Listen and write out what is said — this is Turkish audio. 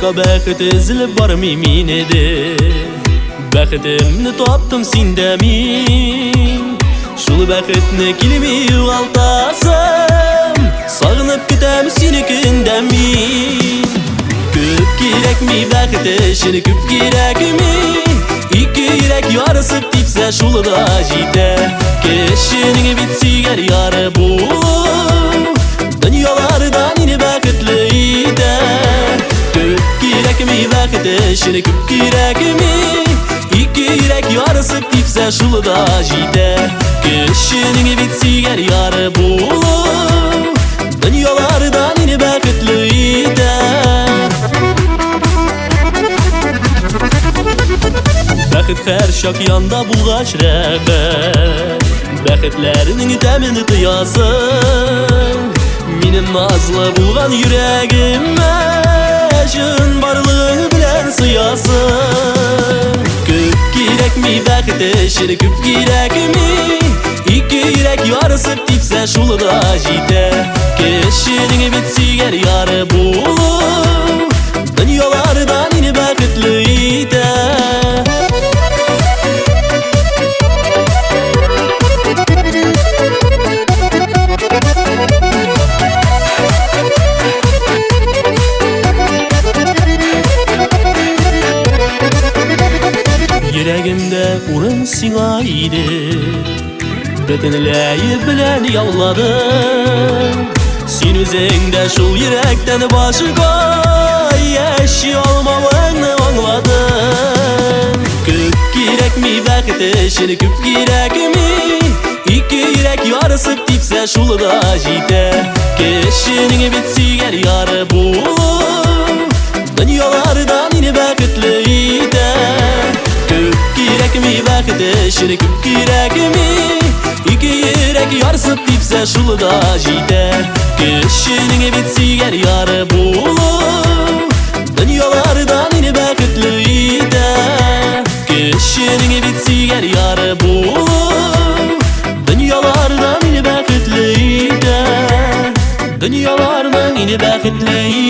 Başka bəxt ezilib barmıyım yine de Bəxtimni tapdım sende min Şul bəxtni kilimi altasam Sağınıp gitem seni günden min Küp gerek mi bəxti küp gerek mi İki yürek yarısıp dipse şulu da jite Keşinin bitsiger yarı bulup Dünyalardan yine bəxtliydi Küp gerek mi bəxti küp gerek mi İki yürek yarısıp dipse şulu da jite Keşinin bitsiger yarı bulup Dünyalardan yine bəxtliydi Bəxt hər şak yanda bulğaç rəğət Bəxtlərinin təmini duyasın Minin nazlı bulğan yüreğimə Jın barlığı bilən sıyasın Küp gerek mi bəxti küp gerek mi İki yürek yarısıp dipse şulu da jite Keşinin bitsiger yarı bulup Dünyalardan yine bəxtliydi Yüreğimde urun sina idi Bütünleyi bilen yavladım Sen üzerinde şul yürekten başka Yaşay olmamını anladım Küp gerek mi bəxti küp gerek mi İki yürek yarısıp dipse şulu da jite Keşinin bitsiger yarı bulup Dünyalardan yine bəxtliydi Küp gerek mi bəxti küp gerek mi İki yürek yarısıp dipse şulu da jite Keşinin bitsiger yarı bulup Dünyalardan yine bəxtliydi Keşinin bitsiger yarı bulup Dünyalardan yine bəxtliydi Dünyalardan yine bəxtliydi